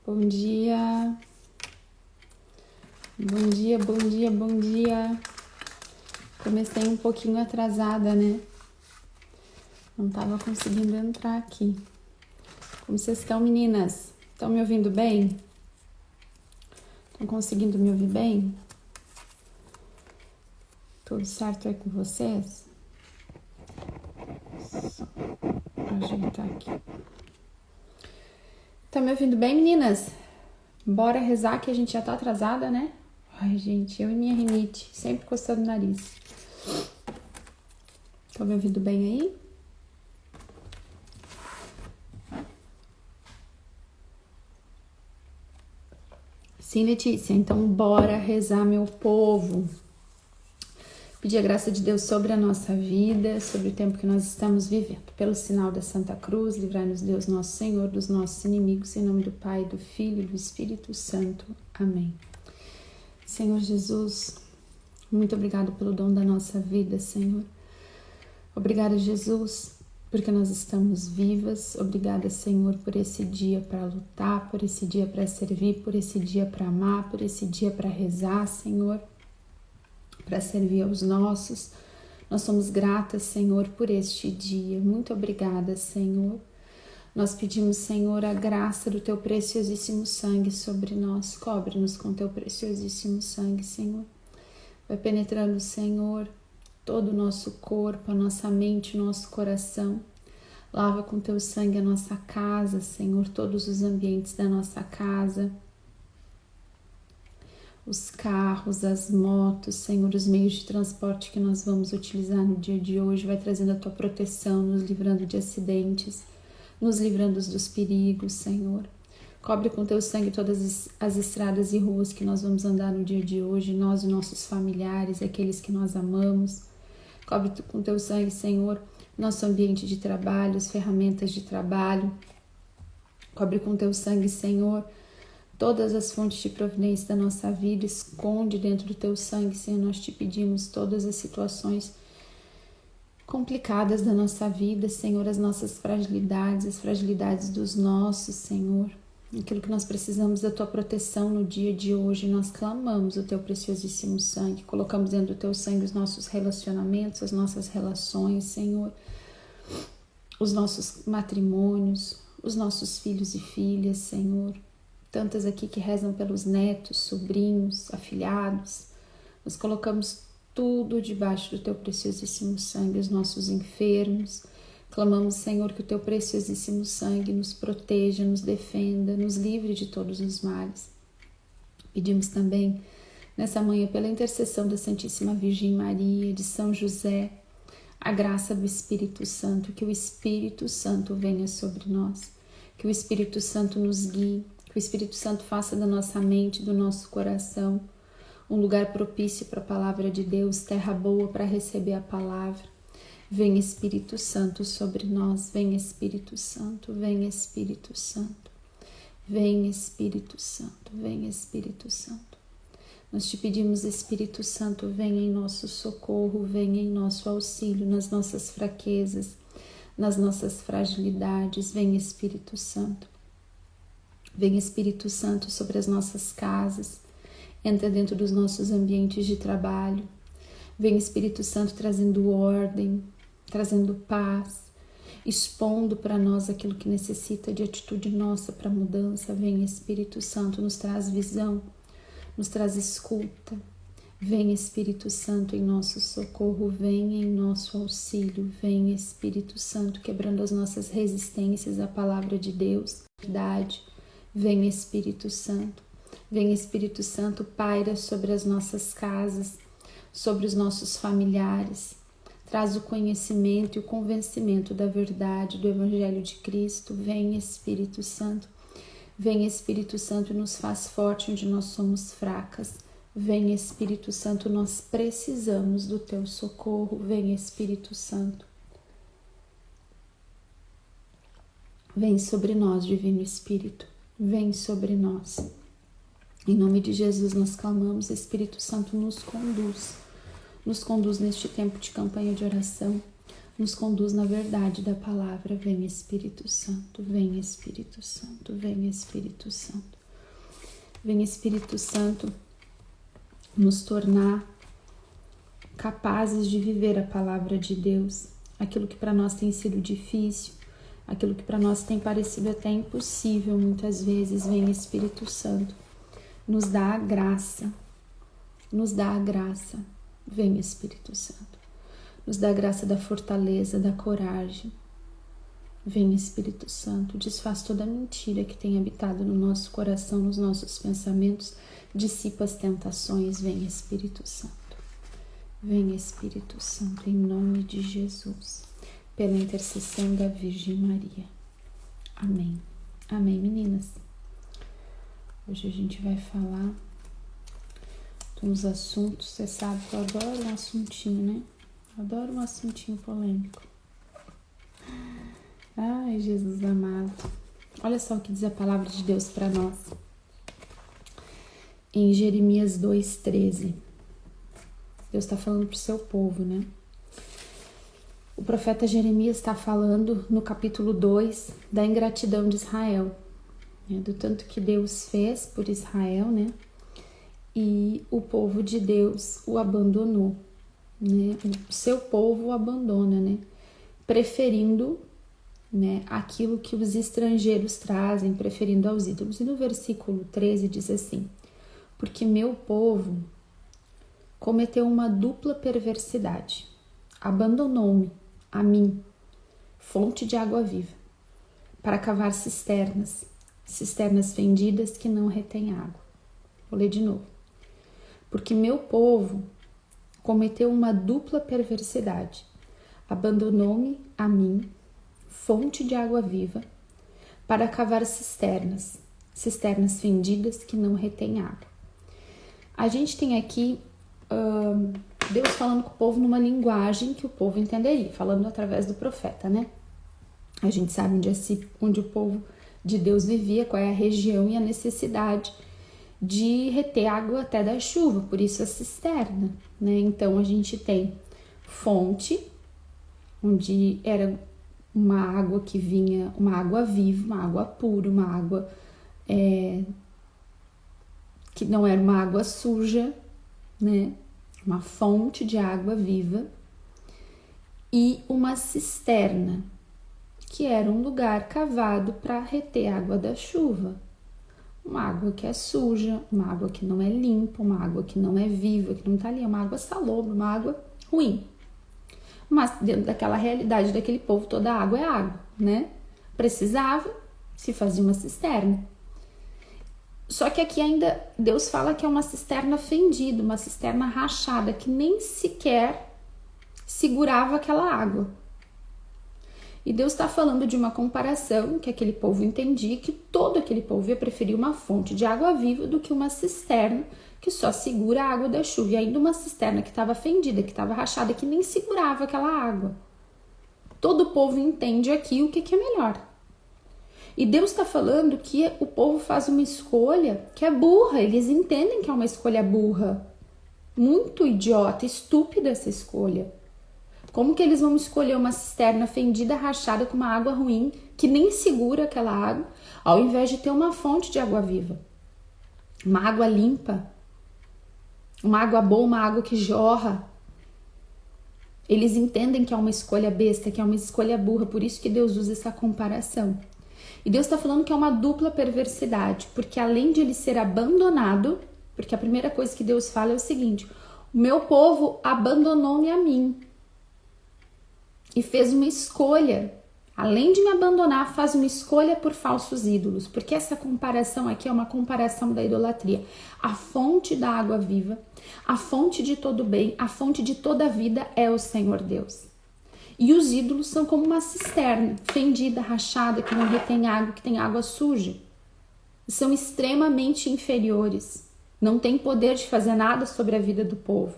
Bom dia, bom dia, bom dia, bom dia. Comecei um pouquinho atrasada, né? Não tava conseguindo entrar aqui. Como vocês estão, meninas? Estão me ouvindo bem? Estão conseguindo me ouvir bem? Tudo certo aí com vocês? Só ajeitar aqui. Estão me ouvindo bem, meninas? Bora rezar que a gente já tá atrasada, né? Ai, gente, eu e minha rinite, sempre coçando o nariz. Estão me ouvindo bem aí? Sim, Letícia, então bora rezar, meu povo. Pedir a graça de Deus sobre a nossa vida, sobre o tempo que nós estamos vivendo. Pelo sinal da Santa Cruz, livrai-nos Deus nosso Senhor dos nossos inimigos, em nome do Pai, do Filho e do Espírito Santo. Amém. Senhor Jesus, muito obrigado pelo dom da nossa vida, Senhor. Obrigada, Jesus, porque nós estamos vivas. Obrigada, Senhor, por esse dia para lutar, por esse dia para servir, por esse dia para amar, por esse dia para rezar, Senhor, para servir aos nossos. Nós somos gratas, Senhor, por este dia. Muito obrigada, Senhor. Nós pedimos, Senhor, a graça do Teu preciosíssimo sangue sobre nós. Cobre-nos com Teu preciosíssimo sangue, Senhor. Vai penetrando, Senhor, todo o nosso corpo, a nossa mente, o nosso coração. Lava com Teu sangue a nossa casa, Senhor, todos os ambientes da nossa casa. Os carros, as motos, Senhor, os meios de transporte que nós vamos utilizar no dia de hoje. Vai trazendo a Tua proteção, nos livrando de acidentes, nos livrando dos perigos, Senhor. Cobre com Teu sangue todas as estradas e ruas que nós vamos andar no dia de hoje, nós e nossos familiares, aqueles que nós amamos. Cobre com Teu sangue, Senhor, nosso ambiente de trabalho, as ferramentas de trabalho. Cobre com Teu sangue, Senhor, todas as fontes de providência da nossa vida. Esconde dentro do Teu sangue, Senhor, nós te pedimos todas as situações complicadas da nossa vida, Senhor, as nossas fragilidades, as fragilidades dos nossos, Senhor. Aquilo que nós precisamos da Tua proteção no dia de hoje, nós clamamos o Teu preciosíssimo sangue, colocamos dentro do Teu sangue os nossos relacionamentos, as nossas relações, Senhor, os nossos matrimônios, os nossos filhos e filhas, Senhor. Tantas aqui que rezam pelos netos, sobrinhos, afilhados. Nós colocamos tudo debaixo do Teu preciosíssimo sangue, os nossos enfermos. Clamamos, Senhor, que o Teu preciosíssimo sangue nos proteja, nos defenda, nos livre de todos os males. Pedimos também, nessa manhã, pela intercessão da Santíssima Virgem Maria, de São José, a graça do Espírito Santo, que o Espírito Santo venha sobre nós, que o Espírito Santo nos guie, que o Espírito Santo faça da nossa mente, do nosso coração, um lugar propício para a palavra de Deus, terra boa para receber a palavra. Vem Espírito Santo sobre nós, vem Espírito Santo, vem Espírito Santo, vem Espírito Santo, vem Espírito Santo. Nós te pedimos, Espírito Santo, venha em nosso socorro, venha em nosso auxílio, nas nossas fraquezas, nas nossas fragilidades, vem Espírito Santo. Vem Espírito Santo sobre as nossas casas, entra dentro dos nossos ambientes de trabalho. Vem Espírito Santo trazendo ordem, trazendo paz, expondo para nós aquilo que necessita de atitude nossa para mudança. Vem Espírito Santo, nos traz visão, nos traz escuta. Vem Espírito Santo em nosso socorro, vem em nosso auxílio. Vem Espírito Santo quebrando as nossas resistências à palavra de Deus, verdade. Vem Espírito Santo. Vem Espírito Santo, paira sobre as nossas casas, sobre os nossos familiares. Traz o conhecimento e o convencimento da verdade do Evangelho de Cristo. Vem Espírito Santo. Vem Espírito Santo e nos faz forte onde nós somos fracas. Vem Espírito Santo, nós precisamos do Teu socorro. Vem Espírito Santo. Vem sobre nós, Divino Espírito. Vem sobre nós. Em nome de Jesus nós clamamos, Espírito Santo nos conduz neste tempo de campanha de oração, nos conduz na verdade da palavra. Vem Espírito Santo, vem Espírito Santo, vem Espírito Santo. Vem, Espírito Santo, nos tornar capazes de viver a palavra de Deus. Aquilo que para nós tem sido difícil, aquilo que para nós tem parecido até impossível, muitas vezes, vem, Espírito Santo, nos dá a graça. Nos dá a graça. Vem, Espírito Santo. Nos dá a graça da fortaleza, da coragem. Vem, Espírito Santo, desfaz toda a mentira que tem habitado no nosso coração, nos nossos pensamentos, dissipa as tentações. Vem, Espírito Santo. Vem, Espírito Santo, em nome de Jesus, pela intercessão da Virgem Maria. Amém. Amém, meninas. Hoje a gente vai falar de uns assuntos, você sabe que eu adoro um assuntinho, né? Adoro um assuntinho polêmico. Ai, Jesus amado. Olha só o que diz a palavra de Deus para nós. Em Jeremias 2,13. Deus está falando para o seu povo, né? O profeta Jeremias está falando no capítulo 2 da ingratidão de Israel, né? Do tanto que Deus fez por Israel, né? E o povo de Deus o abandonou, né? O seu povo o abandona, né? Preferindo, né, aquilo que os estrangeiros trazem, preferindo aos ídolos. E no versículo 13 diz assim: porque meu povo cometeu uma dupla perversidade, abandonou-me, a mim, fonte de água viva, para cavar cisternas, cisternas fendidas que não retêm água. Vou ler de novo. Porque meu povo cometeu uma dupla perversidade, abandonou-me, a mim, fonte de água viva, para cavar cisternas, cisternas fendidas que não retêm água. A gente tem aqui Deus falando com o povo numa linguagem que o povo entenderia, falando através do profeta, né? A gente sabe onde o povo de Deus vivia, qual é a região e a necessidade de reter água até da chuva, por isso a cisterna, né? Então a gente tem fonte, onde era uma água que vinha, uma água viva, uma água pura, uma água que não era uma água suja, né? Uma fonte de água viva, e uma cisterna, que era um lugar cavado para reter água da chuva. Uma água que é suja, uma água que não é limpa, uma água que não é viva, que não está ali, uma água salobra, uma água ruim. Mas dentro daquela realidade daquele povo, toda água é água, né? Precisava, se fazia uma cisterna. Só que aqui ainda Deus fala que é uma cisterna fendida, uma cisterna rachada, que nem sequer segurava aquela água. E Deus está falando de uma comparação que aquele povo entendia, que todo aquele povo ia preferir uma fonte de água viva do que uma cisterna que só segura a água da chuva. E ainda uma cisterna que estava fendida, que estava rachada, que nem segurava aquela água. Todo o povo entende aqui o que é melhor. E Deus está falando que o povo faz uma escolha que é burra. Eles entendem que é uma escolha burra. Muito idiota, estúpida essa escolha. Como que eles vão escolher uma cisterna fendida, rachada, com uma água ruim, que nem segura aquela água, ao invés de ter uma fonte de água viva? Uma água limpa, uma água boa, uma água que jorra. Eles entendem que é uma escolha besta, que é uma escolha burra, por isso que Deus usa essa comparação. E Deus está falando que é uma dupla perversidade, porque além de ele ser abandonado, porque a primeira coisa que Deus fala é o seguinte: o meu povo abandonou-me a mim. E fez uma escolha, além de me abandonar, faz uma escolha por falsos ídolos, porque essa comparação aqui é uma comparação da idolatria. A fonte da água viva, a fonte de todo bem, a fonte de toda a vida é o Senhor Deus. E os ídolos são como uma cisterna, fendida, rachada, que não retém água, que tem água suja. São extremamente inferiores, não tem poder de fazer nada sobre a vida do povo.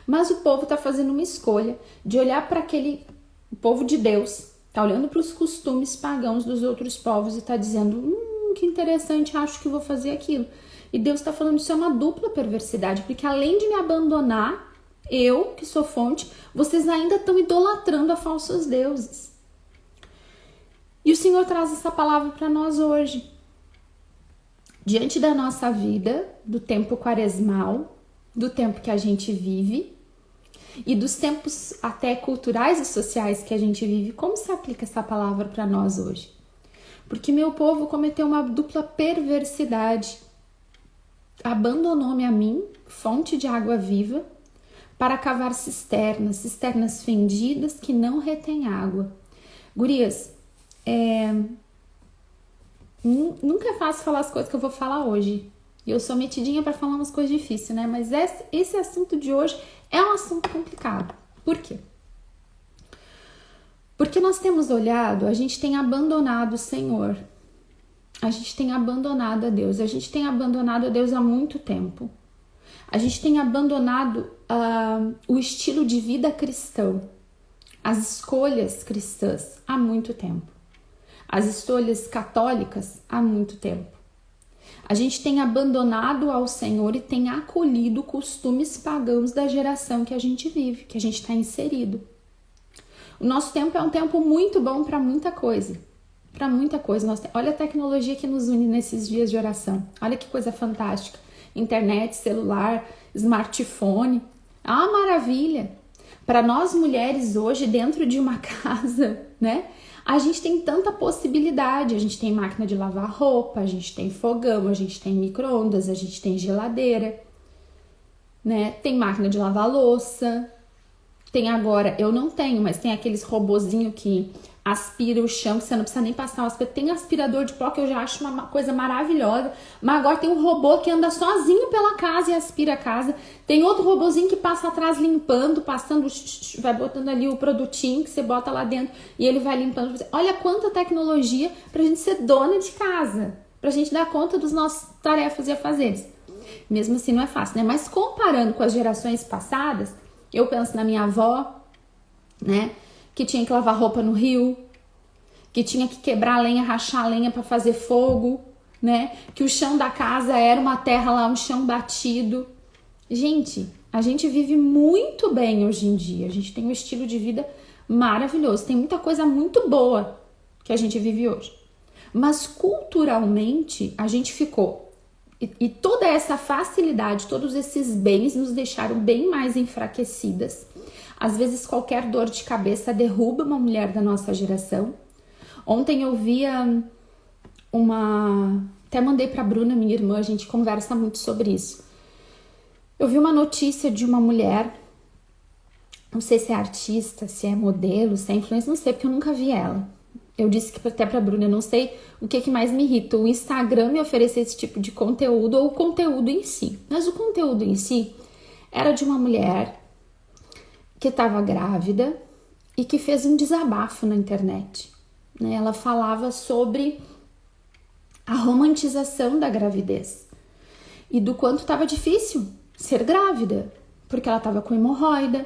Mas o povo está fazendo uma escolha de olhar para o povo de Deus, está olhando para os costumes pagãos dos outros povos e está dizendo: que interessante, acho que vou fazer aquilo. E Deus está falando: isso é uma dupla perversidade, porque além de me abandonar, eu, que sou fonte, vocês ainda estão idolatrando a falsos deuses. E o Senhor traz essa palavra para nós hoje. diante da nossa vida, do tempo quaresmal, do tempo que a gente vive e dos tempos até culturais e sociais que a gente vive, como se aplica essa palavra para nós hoje? Porque meu povo cometeu uma dupla perversidade. Abandonou-me a mim, fonte de água viva, para cavar cisternas fendidas que não retêm água. Gurias, nunca é fácil falar as coisas que eu vou falar hoje. E eu sou metidinha para falar umas coisas difíceis, né? Mas esse assunto de hoje é um assunto complicado. Por quê? Porque nós temos olhado, a gente tem abandonado o Senhor. A gente tem abandonado a Deus. A gente tem abandonado a Deus há muito tempo. A gente tem abandonado o estilo de vida cristão, as escolhas cristãs há muito tempo. As escolhas católicas há muito tempo. A gente tem abandonado ao Senhor e tem acolhido costumes pagãos da geração que a gente vive, que a gente está inserido. O nosso tempo é um tempo muito bom para muita coisa. Para muita coisa. Olha a tecnologia que nos une nesses dias de oração. Olha que coisa fantástica. Internet, celular, smartphone. É uma maravilha. Para nós mulheres hoje, dentro de uma casa, né? A gente tem tanta possibilidade. A gente tem máquina de lavar roupa, a gente tem fogão, a gente tem micro-ondas, a gente tem geladeira, né? Tem máquina de lavar louça. Tem agora, eu não tenho, mas tem aqueles robozinho que aspira o chão, que você não precisa nem passar o aspirador. Tem aspirador de pó que eu já acho uma coisa maravilhosa, mas agora tem um robô que anda sozinho pela casa e aspira a casa. Tem outro robozinho que passa atrás limpando, vai botando ali o produtinho que você bota lá dentro e ele vai limpando. Olha quanta tecnologia pra gente ser dona de casa, pra gente dar conta dos nossos tarefas e afazeres. Mesmo assim não é fácil, né? Mas comparando com as gerações passadas, eu penso na minha avó, né? Que tinha que lavar roupa no rio, que tinha que quebrar a lenha, rachar a lenha para fazer fogo, né? Que o chão da casa era uma terra lá, um chão batido. Gente, a gente vive muito bem hoje em dia. A gente tem um estilo de vida maravilhoso. Tem muita coisa muito boa que a gente vive hoje. Mas culturalmente a gente ficou. E toda essa facilidade, todos esses bens nos deixaram bem mais enfraquecidas. Às vezes qualquer dor de cabeça derruba uma mulher da nossa geração. Ontem eu via até mandei pra Bruna, minha irmã, a gente conversa muito sobre isso. Eu vi uma notícia de uma mulher, não sei se é artista, se é modelo, se é influencer, não sei, porque eu nunca vi ela. Eu disse que até pra Bruna, eu não sei o que mais me irrita, o Instagram me oferecer esse tipo de conteúdo ou o conteúdo em si. Mas o conteúdo em si era de uma mulher que estava grávida e que fez um desabafo na internet. Né? Ela falava sobre a romantização da gravidez e do quanto estava difícil ser grávida, porque ela estava com hemorroida,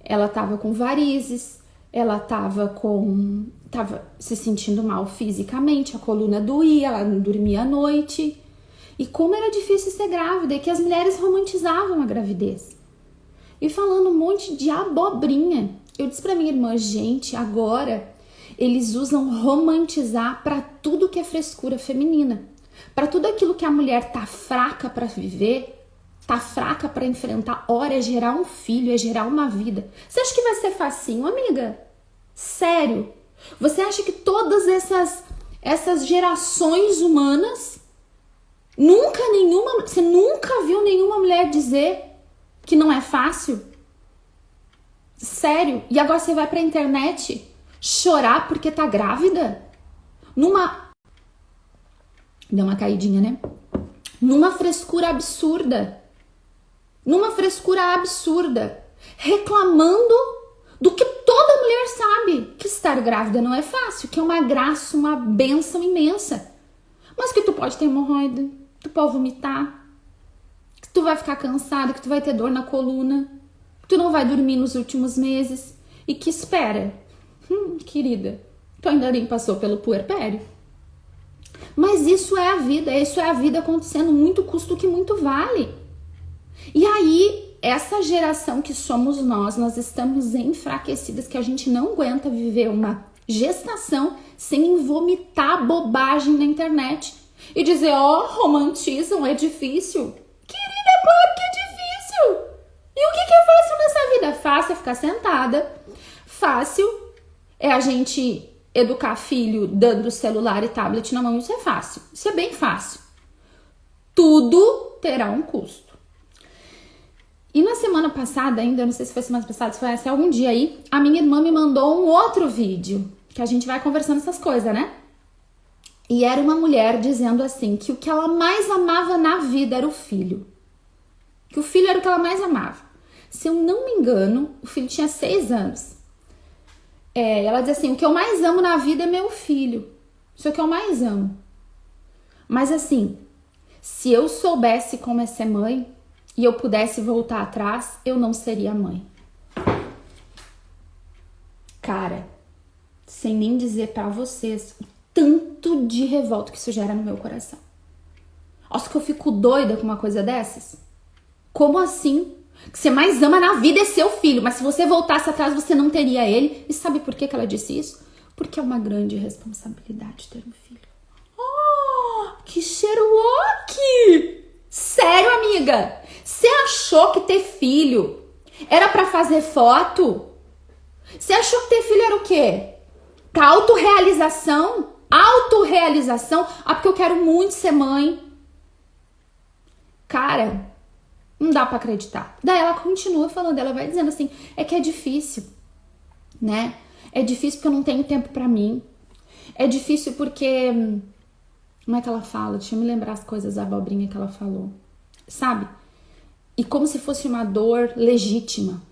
ela estava com varizes, ela estava se sentindo mal fisicamente, a coluna doía, ela não dormia à noite. E como era difícil ser grávida, e que as mulheres romantizavam a gravidez. E falando um monte de abobrinha. Eu disse pra minha irmã, gente, agora eles usam romantizar pra tudo que é frescura feminina. Pra tudo aquilo que a mulher tá fraca pra viver, tá fraca pra enfrentar. Ora, é gerar um filho, é gerar uma vida. Você acha que vai ser facinho, amiga? Sério? Você acha que todas essas gerações humanas, você nunca viu nenhuma mulher dizer que não é fácil? Sério? E agora você vai pra internet chorar porque tá grávida? Deu uma caidinha, né? Numa frescura absurda. Reclamando do que toda mulher sabe, que estar grávida não é fácil, que é uma graça, uma bênção imensa. Mas que tu pode ter hemorroida, tu pode vomitar, que tu vai ficar cansada, que tu vai ter dor na coluna, que tu não vai dormir nos últimos meses e que espera. Querida, tu ainda nem passou pelo puerpério. Mas isso é a vida acontecendo, muito custa o que muito vale. E aí, essa geração que somos nós estamos enfraquecidas, que a gente não aguenta viver uma gestação sem vomitar bobagem na internet. E dizer, romantizam, é difícil. Querida, é claro que é difícil. E o que é fácil nessa vida? Fácil é ficar sentada. Fácil é a gente educar filho dando celular e tablet na mão. Isso é fácil. Isso é bem fácil. Tudo terá um custo. E na semana passada, ainda, não sei se foi semana passada, se foi essa, algum dia aí, a minha irmã me mandou um outro vídeo, que a gente vai conversando essas coisas, né? E era uma mulher dizendo assim, que o que ela mais amava na vida era o filho. Que o filho era o que ela mais amava. Se eu não me engano, o filho tinha 6 anos. Ela diz assim, o que eu mais amo na vida é meu filho. Isso é o que eu mais amo. Mas assim, se eu soubesse como é ser mãe e eu pudesse voltar atrás, eu não seria mãe. Cara, sem nem dizer pra vocês o tanto de revolta que isso gera no meu coração. Nossa, que eu fico doida com uma coisa dessas. Como assim? O que você mais ama na vida é seu filho, mas se você voltasse atrás, você não teria ele. E sabe por que ela disse isso? Porque é uma grande responsabilidade ter um filho. Que Sherlock! Sério, amiga? Você achou que ter filho era pra fazer foto? Você achou que ter filho era o quê? Pra autorrealização? Autorrealização? Porque eu quero muito ser mãe. Cara, não dá pra acreditar. Daí ela continua falando, ela vai dizendo assim, é que é difícil, né? É difícil porque eu não tenho tempo pra mim. É difícil porque... Como é que ela fala? Deixa eu me lembrar as coisas da abobrinha que ela falou. Sabe? E como se fosse uma dor legítima.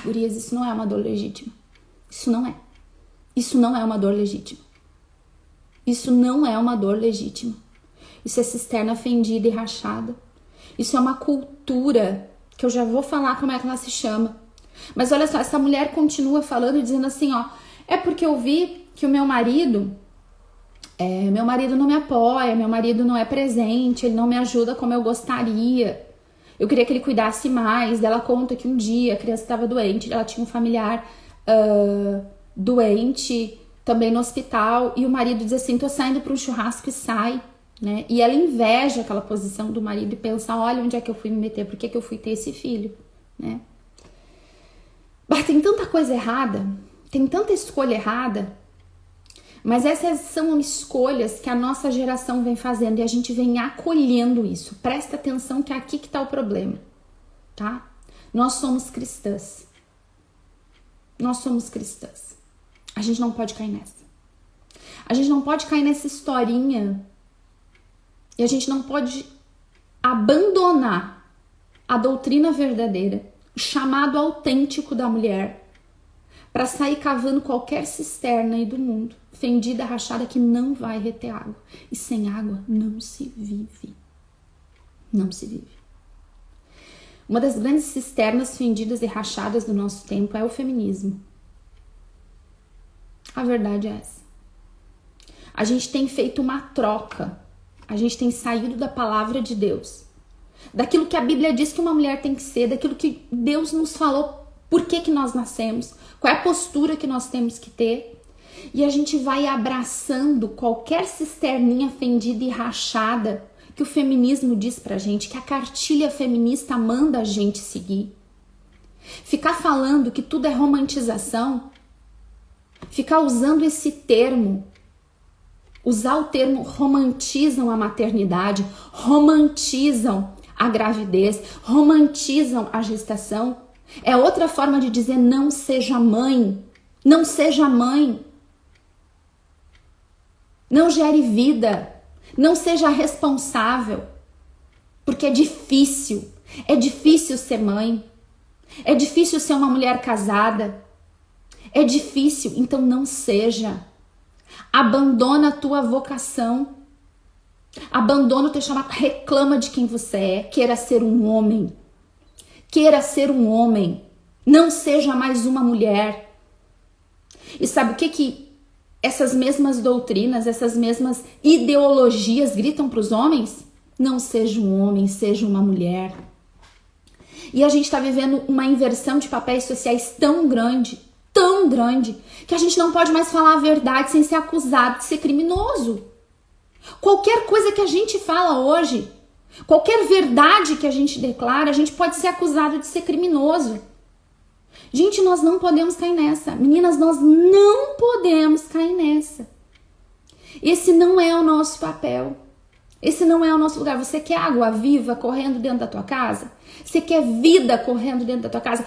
Gurias, isso não é uma dor legítima. Isso não é. Isso não é uma dor legítima. Isso não é uma dor legítima. Isso é cisterna fendida e rachada. Isso é uma cultura que eu já vou falar como é que ela se chama. Mas olha só, essa mulher continua falando e dizendo assim, é porque eu vi que o meu marido não me apoia, meu marido não é presente, ele não me ajuda como eu gostaria. Eu queria que ele cuidasse mais. Ela conta que um dia a criança estava doente, ela tinha um familiar doente também no hospital, e o marido diz assim, tô saindo para um churrasco e sai, né? E ela inveja aquela posição do marido e pensa, olha onde é que eu fui me meter, por que eu fui ter esse filho, né? Mas tem tanta coisa errada, tem tanta escolha errada, mas essas são escolhas que a nossa geração vem fazendo e a gente vem acolhendo isso. Presta atenção que é aqui que tá o problema, tá? Nós somos cristãs. Nós somos cristãs. A gente não pode cair nessa. A gente não pode cair nessa historinha e a gente não pode abandonar a doutrina verdadeira, o chamado autêntico da mulher, para sair cavando qualquer cisterna aí do mundo, fendida, rachada, que não vai reter água. E sem água não se vive. Não se vive. Uma das grandes cisternas fendidas e rachadas do nosso tempo é o feminismo. A verdade é essa. A gente tem feito uma troca. A gente tem saído da palavra de Deus, daquilo que a Bíblia diz que uma mulher tem que ser, daquilo que Deus nos falou, por que nós nascemos, qual é a postura que nós temos que ter. E a gente vai abraçando qualquer cisterninha fendida e rachada que o feminismo diz pra gente, que a cartilha feminista manda a gente seguir. Ficar falando que tudo é romantização, ficar usando esse termo, usar o termo romantizam a maternidade, romantizam a gravidez, romantizam a gestação, é outra forma de dizer não seja mãe, não seja mãe, não gere vida, não seja responsável, porque é difícil ser mãe, é difícil ser uma mulher casada, é difícil, então não seja. Abandona a tua vocação, abandona o teu chamado, reclama de quem você é, queira ser um homem, não seja mais uma mulher. E sabe o que essas mesmas doutrinas, essas mesmas ideologias gritam para os homens? Não seja um homem, seja uma mulher. E a gente está vivendo uma inversão de papéis sociais tão grande, que a gente não pode mais falar a verdade sem ser acusado de ser criminoso. Qualquer coisa que a gente fala hoje, qualquer verdade que a gente declara, a gente pode ser acusado de ser criminoso. Gente, nós não podemos cair nessa. Meninas, nós não podemos cair nessa. Esse não é o nosso papel. Esse não é o nosso lugar. Você quer água viva correndo dentro da tua casa? Você quer vida correndo dentro da tua casa?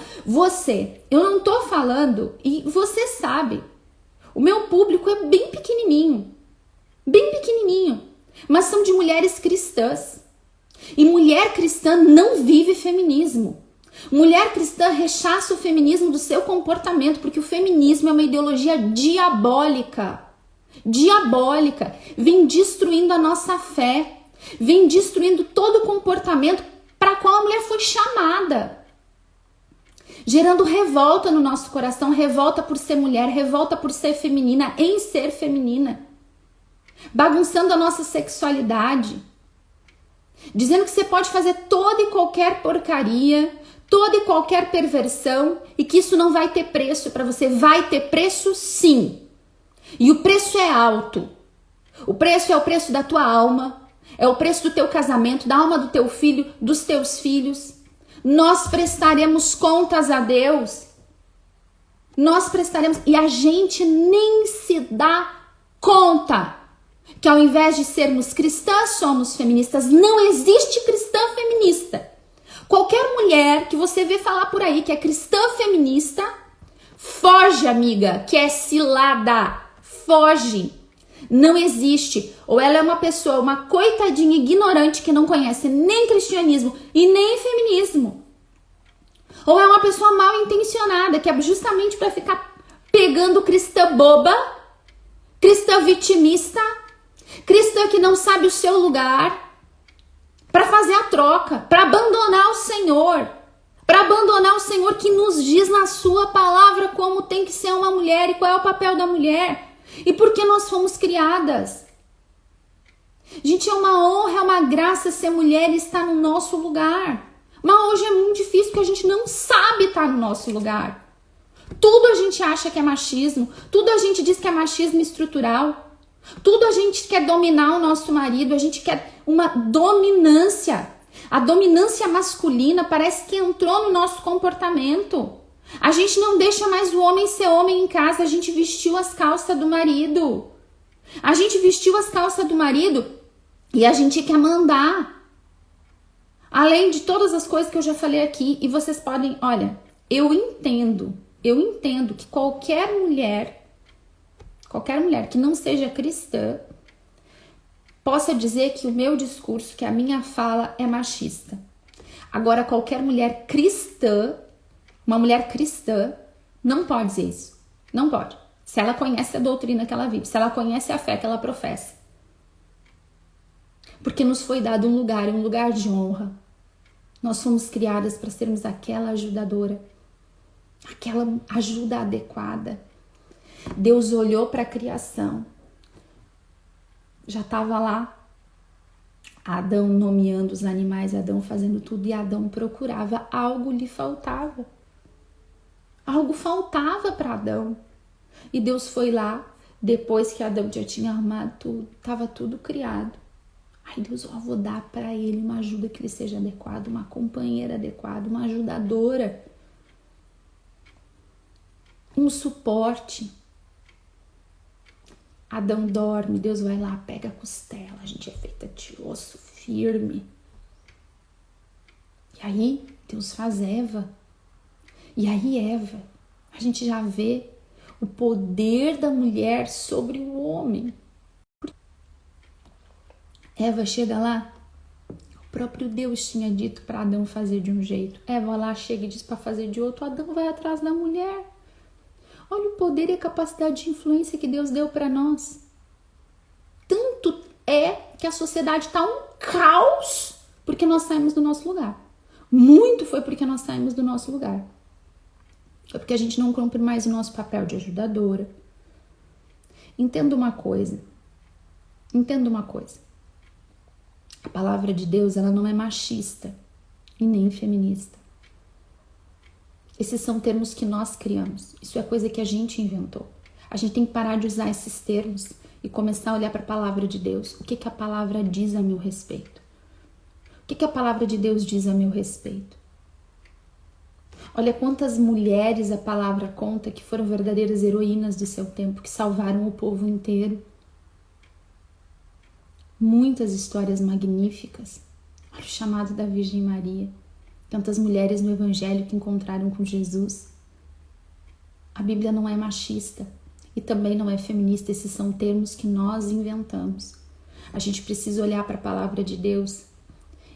Eu não tô falando, e você sabe, o meu público é bem pequenininho, mas são de mulheres cristãs. E mulher cristã não vive feminismo. Mulher cristã rechaça o feminismo do seu comportamento, porque o feminismo é uma ideologia diabólica. Vem destruindo a nossa fé, vem destruindo todo o comportamento para qual a mulher foi chamada, gerando revolta no nosso coração, revolta por ser mulher, revolta por ser feminina, em ser feminina, bagunçando a nossa sexualidade, dizendo que você pode fazer toda e qualquer porcaria, toda e qualquer perversão e que isso não vai ter preço para você. Vai ter preço, sim. E o preço é alto. O preço é o preço da tua alma, é o preço do teu casamento, da alma do teu filho, dos teus filhos. Nós prestaremos contas a Deus. E a gente nem se dá conta que ao invés de sermos cristãs, somos feministas. Não existe cristã feminista. Qualquer mulher que você vê falar por aí que é cristã feminista, foge, amiga, que é cilada. Foge. Não existe. Ou ela é uma pessoa, uma coitadinha ignorante que não conhece nem cristianismo e nem feminismo. Ou é uma pessoa mal intencionada, que é justamente para ficar pegando cristã boba, cristã vitimista, cristã que não sabe o seu lugar, para fazer a troca, para abandonar o Senhor. Para abandonar o Senhor que nos diz na sua palavra como tem que ser uma mulher e qual é o papel da mulher. E por que nós fomos criadas? Gente, é uma honra, é uma graça ser mulher e estar no nosso lugar. Mas hoje é muito difícil porque a gente não sabe estar no nosso lugar. Tudo a gente acha que é machismo, tudo a gente diz que é machismo estrutural, tudo a gente quer dominar o nosso marido, a gente quer uma dominância. A dominância masculina parece que entrou no nosso comportamento. A gente não deixa mais o homem ser homem em casa, a gente vestiu as calças do marido. A gente vestiu as calças do marido e a gente quer mandar. Além de todas as coisas que eu já falei aqui, e vocês podem, olha, eu entendo que qualquer mulher que não seja cristã, possa dizer que o meu discurso, que a minha fala é machista. Agora, qualquer mulher cristã, uma mulher cristã, não pode dizer isso. Não pode. Se ela conhece a doutrina que ela vive, se ela conhece a fé que ela professa. Porque nos foi dado um lugar de honra. Nós fomos criadas para sermos aquela ajudadora, aquela ajuda adequada. Deus olhou para a criação. Já estava lá Adão nomeando os animais, Adão fazendo tudo, e Adão procurava, algo lhe faltava. Algo faltava para Adão. E Deus foi lá, depois que Adão já tinha arrumado tudo, estava tudo criado. Aí Deus, vou dar para ele uma ajuda que lhe seja adequada, uma companheira adequada, uma ajudadora, um suporte. Adão dorme, Deus vai lá, pega a costela, a gente é feita de osso firme. E aí Deus faz Eva. E aí Eva, a gente já vê o poder da mulher sobre o homem. Eva chega lá, o próprio Deus tinha dito para Adão fazer de um jeito. Eva lá chega e diz para fazer de outro, Adão vai atrás da mulher. Olha o poder e a capacidade de influência que Deus deu para nós. Tanto é que a sociedade está um caos porque nós saímos do nosso lugar. Muito foi porque nós saímos do nosso lugar. É porque a gente não cumpre mais o nosso papel de ajudadora. Entenda uma coisa. A palavra de Deus, ela não é machista e nem feminista. Esses são termos que nós criamos. Isso é coisa que a gente inventou. A gente tem que parar de usar esses termos e começar a olhar para a palavra de Deus. O que a palavra diz a meu respeito? O que a palavra de Deus diz a meu respeito? Olha quantas mulheres a palavra conta que foram verdadeiras heroínas do seu tempo, que salvaram o povo inteiro. Muitas histórias magníficas. Olha o chamado da Virgem Maria. Tantas mulheres no Evangelho que encontraram com Jesus. A Bíblia não é machista e também não é feminista. Esses são termos que nós inventamos. A gente precisa olhar para a palavra de Deus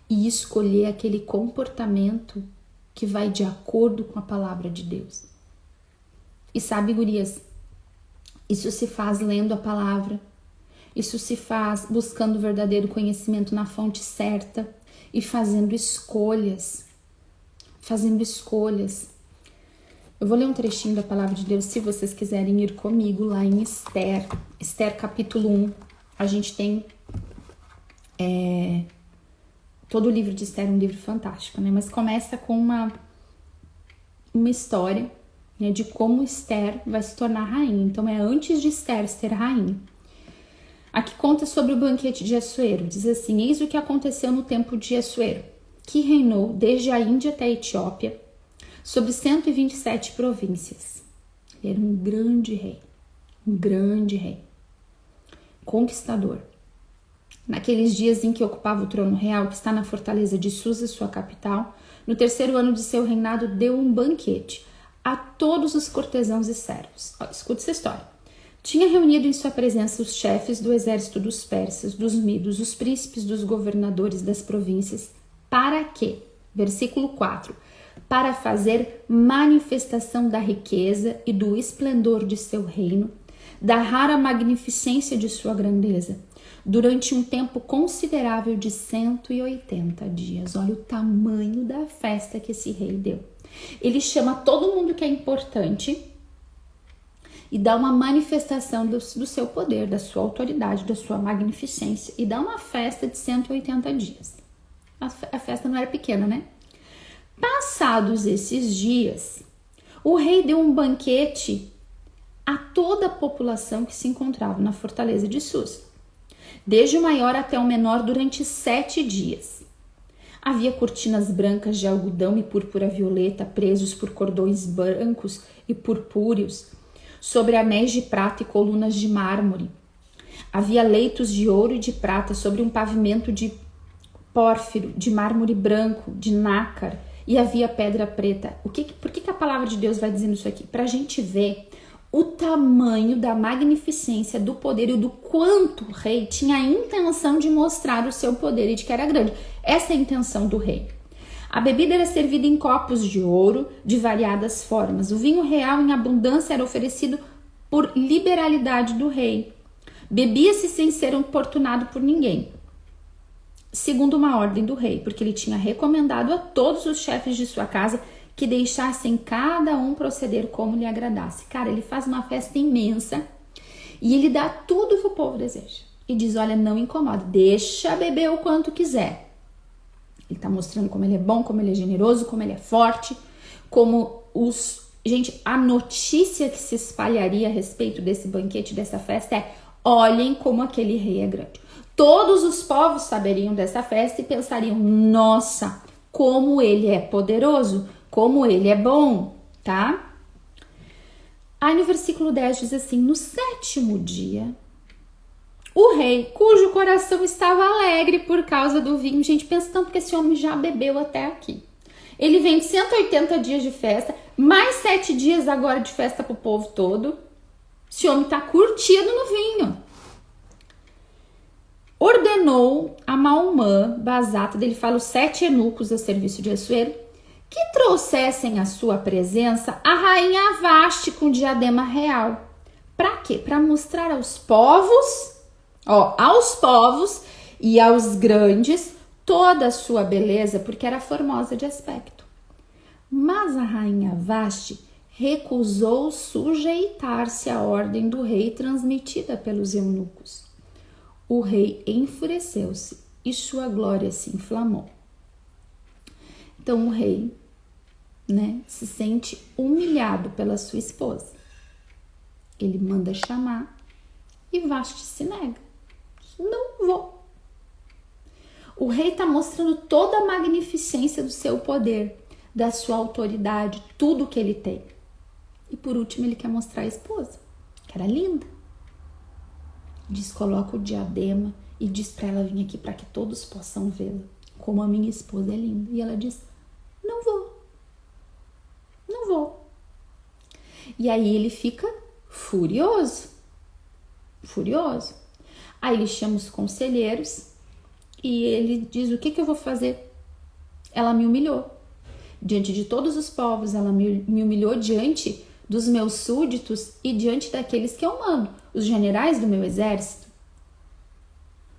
e escolher aquele comportamento que vai de acordo com a palavra de Deus. E sabe, gurias, isso se faz lendo a palavra, isso se faz buscando o verdadeiro conhecimento na fonte certa e fazendo escolhas. Eu vou ler um trechinho da palavra de Deus, se vocês quiserem ir comigo lá em Esther capítulo 1. A gente tem todo o livro de Esther, um livro fantástico, né? Mas começa com uma história, né, de como Esther vai se tornar rainha. Então é antes de Esther ser rainha. Aqui conta sobre o banquete de Assuero. Diz assim: eis o que aconteceu no tempo de Assuero, que reinou desde a Índia até a Etiópia, sobre 127 províncias. Ele era um grande rei, conquistador. Naqueles dias em que ocupava o trono real, que está na fortaleza de Susa, sua capital, no 3º ano de seu reinado, deu um banquete a todos os cortesãos e servos. Escuta essa história. Tinha reunido em sua presença os chefes do exército dos persas, dos medos, os príncipes dos governadores das províncias. Para quê? Versículo 4. Para fazer manifestação da riqueza e do esplendor de seu reino, da rara magnificência de sua grandeza, durante um tempo considerável de 180 dias. Olha o tamanho da festa que esse rei deu. Ele chama todo mundo que é importante e dá uma manifestação do seu poder, da sua autoridade, da sua magnificência, e dá uma festa de 180 dias. A festa não era pequena, né? Passados esses dias, o rei deu um banquete a toda a população que se encontrava na fortaleza de Susa, desde o maior até o menor, durante 7 dias. Havia cortinas brancas de algodão e púrpura violeta, presos por cordões brancos e purpúreos, sobre anéis de prata e colunas de mármore. Havia leitos de ouro e de prata sobre um pavimento de pórfiro, de mármore branco, de nácar, e havia pedra preta. Por que a palavra de Deus vai dizendo isso aqui? Para a gente ver o tamanho da magnificência, do poder e do quanto o rei tinha a intenção de mostrar o seu poder e de que era grande. Essa é a intenção do rei. A bebida era servida em copos de ouro de variadas formas. O vinho real em abundância era oferecido por liberalidade do rei. Bebia-se sem ser importunado por ninguém, segundo uma ordem do rei, porque ele tinha recomendado a todos os chefes de sua casa que deixassem cada um proceder como lhe agradasse. Cara, ele faz uma festa imensa e ele dá tudo que o povo deseja. E diz, olha, não incomoda, deixa beber o quanto quiser. Ele tá mostrando como ele é bom, como ele é generoso, como ele é forte, como Gente, a notícia que se espalharia a respeito desse banquete, dessa festa é: olhem como aquele rei é grande. Todos os povos saberiam dessa festa e pensariam: nossa, como ele é poderoso, como ele é bom, tá? Aí no versículo 10 diz assim: no 7º dia, o rei, cujo coração estava alegre por causa do vinho. Gente, pensa tanto que esse homem já bebeu até aqui. Ele vem de 180 dias de festa, mais 7 dias agora de festa pro povo todo. Esse homem tá curtido no vinho. Ordenou a Maumã, Bazata, dele fala os 7 eunucos a serviço de Assuero, que trouxessem à sua presença a rainha Vaste com diadema real. Para quê? Para mostrar aos povos, e aos grandes toda a sua beleza, porque era formosa de aspecto. Mas a rainha Vaste recusou sujeitar-se à ordem do rei transmitida pelos eunucos. O rei enfureceu-se e sua glória se inflamou. Então o rei, se sente humilhado pela sua esposa. Ele manda chamar E Vashti se nega. Não vou. O rei está mostrando toda a magnificência do seu poder, da sua autoridade, tudo que ele tem. E por último ele quer mostrar a esposa, que era linda. Diz, coloca o diadema e diz para ela vir aqui para que todos possam vê-la, como a minha esposa é linda. E ela diz, não vou. Não vou. E aí ele fica furioso. Furioso. Aí ele chama os conselheiros e ele diz, o que eu vou fazer? Ela me humilhou. Diante de todos os povos, ela me humilhou diante dos meus súditos e diante daqueles que eu mando, os generais do meu exército,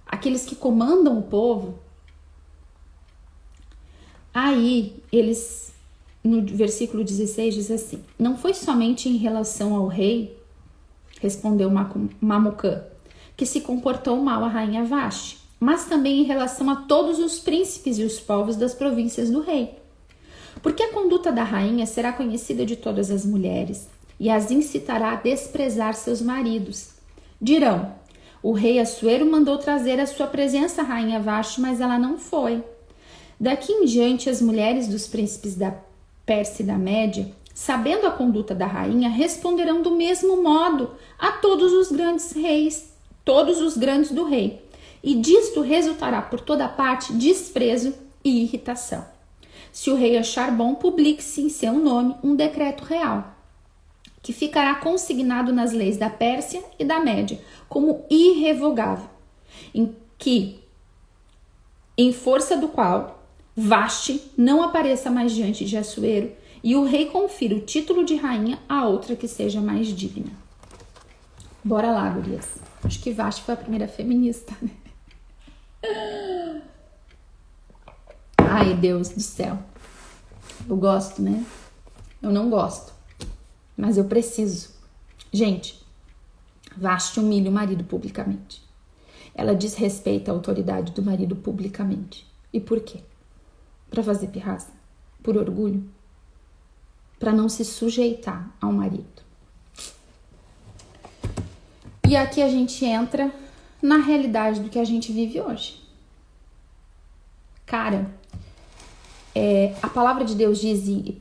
aqueles que comandam o povo. Aí eles, no versículo 16 diz assim, não foi somente em relação ao rei, respondeu Mamucã, que se comportou mal a rainha Vashti, mas também em relação a todos os príncipes e os povos das províncias do rei. Porque a conduta da rainha será conhecida de todas as mulheres e as incitará a desprezar seus maridos. Dirão, o rei Assuero mandou trazer à sua presença a rainha Vashti, mas ela não foi. Daqui em diante, as mulheres dos príncipes da Pérsia e da Média, sabendo a conduta da rainha, responderão do mesmo modo a todos os grandes reis, todos os grandes do rei. E disto resultará por toda parte desprezo e irritação. Se o rei achar bom, publique-se em seu nome um decreto real, que ficará consignado nas leis da Pérsia e da Média como irrevogável, em força do qual Vashti não apareça mais diante de Assuero e o rei confira o título de rainha a outra que seja mais digna. Bora lá, gurias. Acho que Vashti foi a primeira feminista, né? Ai, Deus do céu. Eu gosto, né? Eu não gosto. Mas eu preciso. Gente, Vashti humilha o marido publicamente. Ela desrespeita a autoridade do marido publicamente. E por quê? Para fazer pirraça? Por orgulho? Para não se sujeitar ao marido. E aqui a gente entra na realidade do que a gente vive hoje. Cara, a palavra de Deus diz, e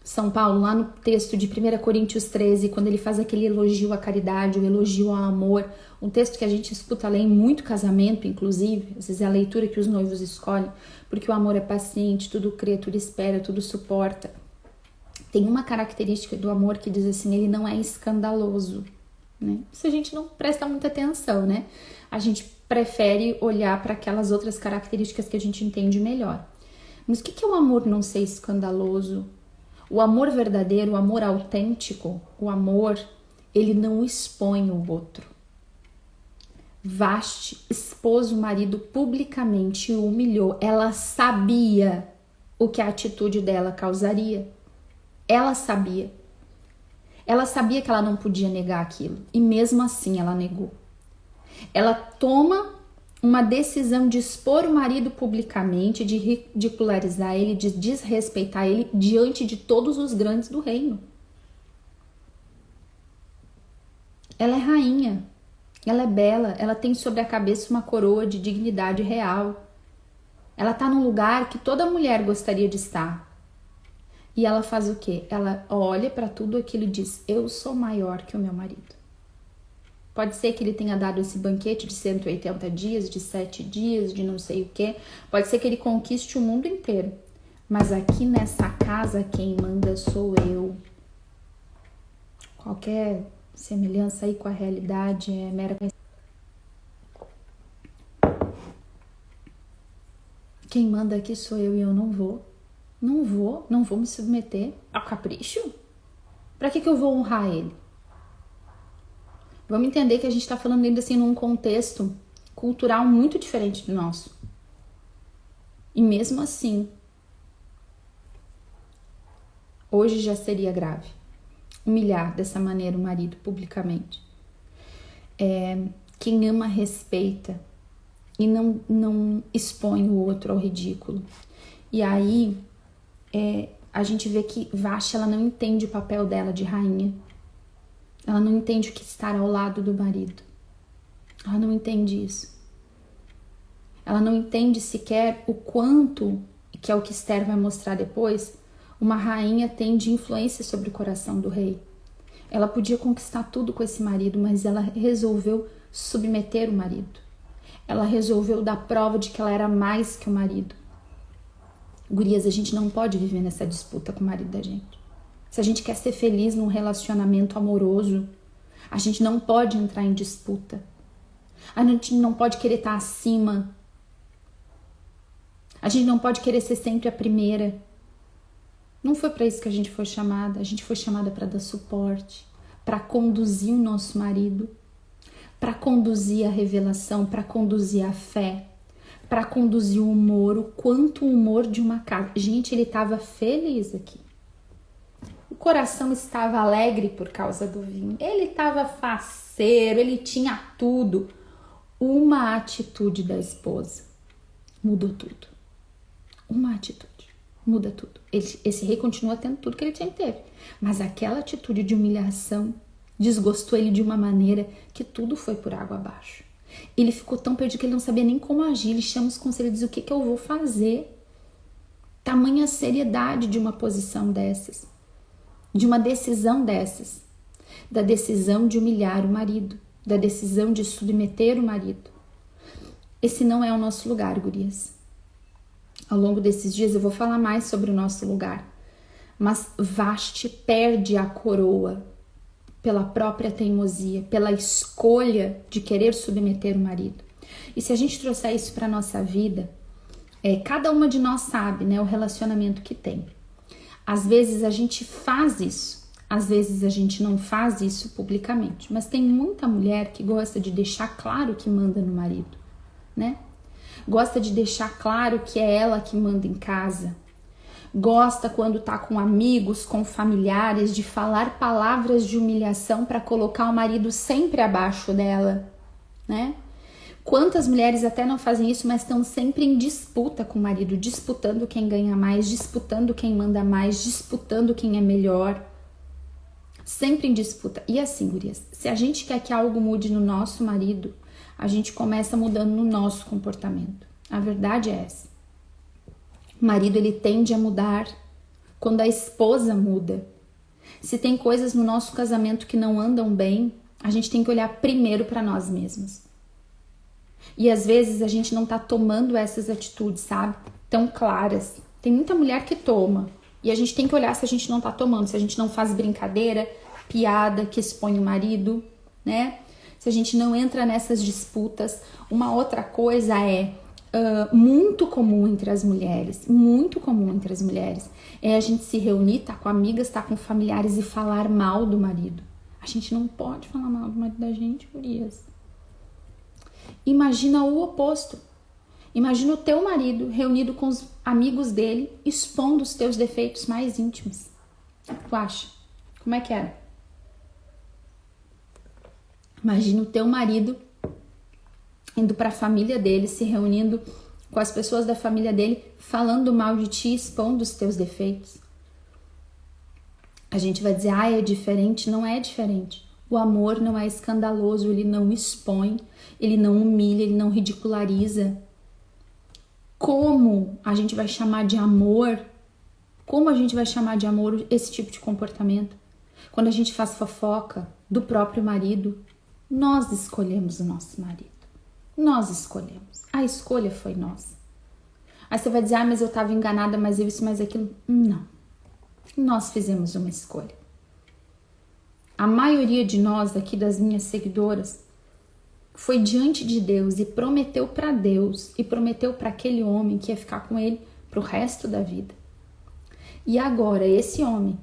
São Paulo, lá no texto de 1 Coríntios 13, quando ele faz aquele elogio à caridade, o elogio ao amor, um texto que a gente escuta ler em muito casamento, inclusive, às vezes é a leitura que os noivos escolhem, porque o amor é paciente, tudo crê, tudo espera, tudo suporta. Tem uma característica do amor que diz assim, ele não é escandaloso, né? Isso a gente não presta muita atenção, né? A gente prefere olhar para aquelas outras características que a gente entende melhor. Mas o que é o amor não ser escandaloso? O amor verdadeiro, o amor autêntico, o amor, ele não expõe o outro. Vashti expôs o marido publicamente e o humilhou. Ela sabia o que a atitude dela causaria. Ela sabia. Ela sabia que ela não podia negar aquilo. E mesmo assim ela negou. Ela toma uma decisão de expor o marido publicamente, de ridicularizar ele, de desrespeitar ele diante de todos os grandes do reino. Ela é rainha, ela é bela, ela tem sobre a cabeça uma coroa de dignidade real. Ela está num lugar que toda mulher gostaria de estar. E ela faz o quê? Ela olha para tudo aquilo e diz, eu sou maior que o meu marido. Pode ser que ele tenha dado esse banquete de 180 dias, de 7 dias, de não sei o quê. Pode ser que ele conquiste o mundo inteiro. Mas aqui nessa casa, quem manda sou eu. Qualquer semelhança aí com a realidade é mera coincidência. Quem manda aqui sou eu e eu não vou. Não vou me submeter ao capricho. Pra que eu vou honrar ele? Vamos entender que a gente está falando ainda assim num contexto cultural muito diferente do nosso. E mesmo assim, hoje já seria grave humilhar dessa maneira o marido publicamente. Quem ama respeita e não expõe o outro ao ridículo. E aí a gente vê que Vashti, ela não entende o papel dela de rainha. Ela não entende o que estar ao lado do marido. Ela não entende isso. Ela não entende sequer o quanto, que é o que Esther vai mostrar depois, uma rainha tem de influência sobre o coração do rei. Ela podia conquistar tudo com esse marido, mas ela resolveu submeter o marido. Ela resolveu dar prova de que ela era mais que o marido. Gurias, a gente não pode viver nessa disputa com o marido da gente. Se a gente quer ser feliz num relacionamento amoroso, a gente não pode entrar em disputa. A gente não pode querer estar acima. A gente não pode querer ser sempre a primeira. Não foi para isso que a gente foi chamada. A gente foi chamada para dar suporte, para conduzir o nosso marido, para conduzir a revelação, para conduzir a fé, para conduzir o humor, o quanto o humor de uma casa. Gente, ele estava feliz aqui. O coração estava alegre por causa do vinho. Ele estava faceiro, ele tinha tudo. Uma atitude da esposa mudou tudo. Uma atitude muda tudo. Esse rei continua tendo tudo que ele sempre teve. Mas aquela atitude de humilhação desgostou ele de uma maneira que tudo foi por água abaixo. Ele ficou tão perdido que ele não sabia nem como agir. Ele chama os conselhos e diz: o que eu vou fazer? Tamanha seriedade de uma posição dessas. De uma decisão dessas. Da decisão de humilhar o marido. Da decisão de submeter o marido. Esse não é o nosso lugar, gurias. Ao longo desses dias eu vou falar mais sobre o nosso lugar. Mas Vasti perde a coroa pela própria teimosia, pela escolha de querer submeter o marido. E se a gente trouxer isso para a nossa vida, cada uma de nós sabe, né, o relacionamento que tem. Às vezes a gente faz isso, às vezes a gente não faz isso publicamente, mas tem muita mulher que gosta de deixar claro que manda no marido, né? Gosta de deixar claro que é ela que manda em casa. Gosta, quando tá com amigos, com familiares, de falar palavras de humilhação para colocar o marido sempre abaixo dela, né? Quantas mulheres até não fazem isso, mas estão sempre em disputa com o marido, disputando quem ganha mais, disputando quem manda mais, disputando quem é melhor. Sempre em disputa. E assim, gurias, se a gente quer que algo mude no nosso marido, a gente começa mudando no nosso comportamento. A verdade é essa. O marido, ele tende a mudar quando a esposa muda. Se tem coisas no nosso casamento que não andam bem, a gente tem que olhar primeiro para nós mesmos. E às vezes a gente não tá tomando essas atitudes, sabe? Tão claras. Tem muita mulher que toma. E a gente tem que olhar se a gente não tá tomando, se a gente não faz brincadeira, piada que expõe o marido, né? Se a gente não entra nessas disputas. Uma outra coisa é muito comum entre as mulheres, é a gente se reunir, tá com amigas, tá com familiares e falar mal do marido. A gente não pode falar mal do marido da gente, gurias. Imagina o oposto. Imagina o teu marido reunido com os amigos dele, expondo os teus defeitos mais íntimos. O que tu acha? Como é que era? Imagina o teu marido indo para a família dele, se reunindo com as pessoas da família dele, falando mal de ti, expondo os teus defeitos. A gente vai dizer: é diferente. Não é diferente. O amor não é escandaloso, ele não expõe, ele não humilha, ele não ridiculariza. Como a gente vai chamar de amor? Como a gente vai chamar de amor esse tipo de comportamento? Quando a gente faz fofoca do próprio marido, nós escolhemos o nosso marido. Nós escolhemos. A escolha foi nossa. Aí você vai dizer: mas eu estava enganada, mas isso, mas aquilo. Não. Nós fizemos uma escolha. A maioria de nós aqui, das minhas seguidoras, foi diante de Deus e prometeu para Deus e prometeu para aquele homem que ia ficar com ele pro resto da vida. E agora, esse homem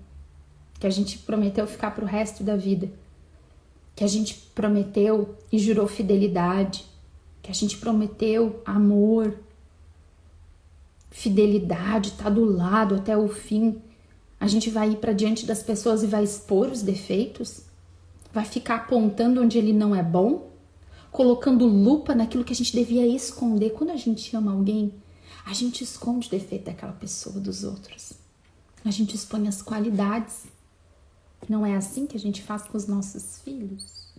que a gente prometeu ficar pro resto da vida, que a gente prometeu e jurou fidelidade, que a gente prometeu amor, fidelidade, tá do lado até o fim, a gente vai ir para diante das pessoas e vai expor os defeitos? Vai ficar apontando onde ele não é bom? Colocando lupa naquilo que a gente devia esconder? Quando a gente ama alguém, a gente esconde o defeito daquela pessoa dos outros. A gente expõe as qualidades. Não é assim que a gente faz com os nossos filhos?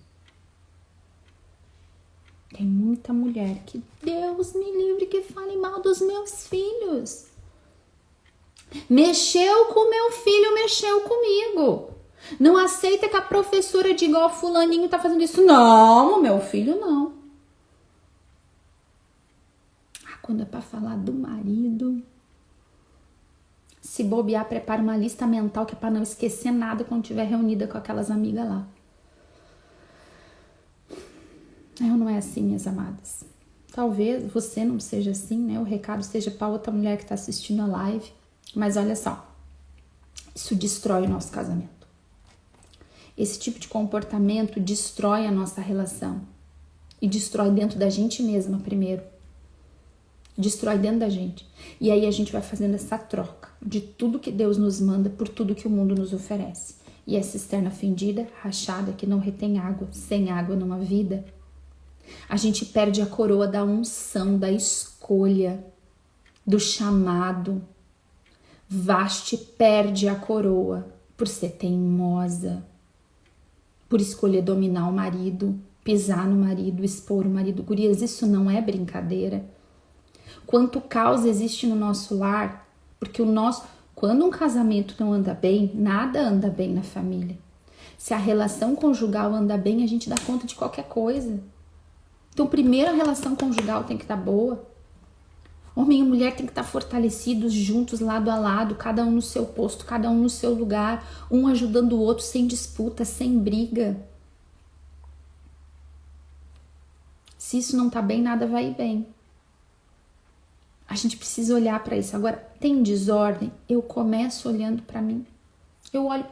Tem muita mulher que, Deus me livre, que fale mal dos meus filhos. Mexeu com meu filho, mexeu comigo. Não aceita que a professora diga, ó, fulaninho tá fazendo isso. Não, meu filho não. Quando é pra falar do marido, se bobear, prepara uma lista mental que é pra não esquecer nada quando estiver reunida com aquelas amigas lá. Não é assim, minhas amadas. Talvez você não seja assim, né? O recado seja pra outra mulher que tá assistindo a live. Mas olha só, isso destrói o nosso casamento. Esse tipo de comportamento destrói a nossa relação. E destrói dentro da gente mesma primeiro. Destrói dentro da gente. E aí a gente vai fazendo essa troca de tudo que Deus nos manda por tudo que o mundo nos oferece. E a cisterna fendida, rachada, que não retém água, sem água não há vida. A gente perde a coroa da unção, da escolha, do chamado. Vasti perde a coroa por ser teimosa, por escolher dominar o marido, pisar no marido, expor o marido. Gurias, isso não é brincadeira. Quanto caos existe no nosso lar, porque quando um casamento não anda bem, nada anda bem na família. Se a relação conjugal anda bem, a gente dá conta de qualquer coisa. Então, primeiro a relação conjugal tem que estar boa. Homem e mulher tem que estar fortalecidos, juntos, lado a lado, cada um no seu posto, cada um no seu lugar, um ajudando o outro, sem disputa, sem briga. Se isso não tá bem, nada vai bem. A gente precisa olhar para isso. Agora, tem desordem? Eu começo olhando para mim. Eu olho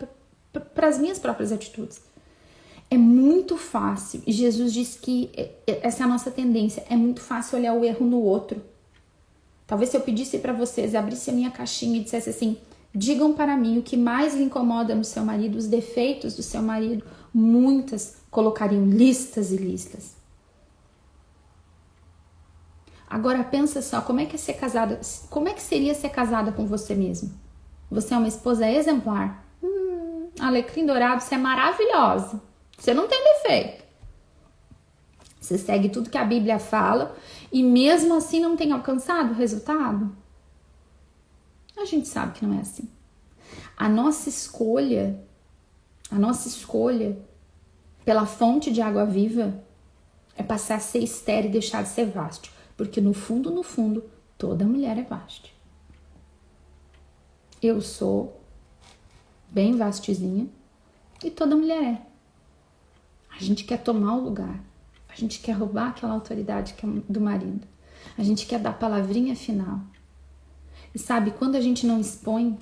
para as minhas próprias atitudes. É muito fácil, e Jesus diz que essa é a nossa tendência, é muito fácil olhar o erro no outro. Talvez se eu pedisse para vocês, abrisse a minha caixinha e dissesse assim, digam para mim o que mais lhe incomoda no seu marido, os defeitos do seu marido, muitas colocariam listas e listas. Agora pensa só, como é que seria ser casada com você mesmo? Você é uma esposa exemplar. Alecrim dourado, você é maravilhosa. Você não tem defeito. Você segue tudo que a Bíblia fala e mesmo assim não tem alcançado o resultado? A gente sabe que não é assim. A nossa escolha pela fonte de água viva é passar a ser estéril e deixar de ser vasto. Porque no fundo, toda mulher é vaste. Eu sou bem vastezinha e toda mulher é. A gente quer tomar o lugar. A gente quer roubar aquela autoridade que é do marido. A gente quer dar a palavrinha final. E sabe, quando a gente não expõe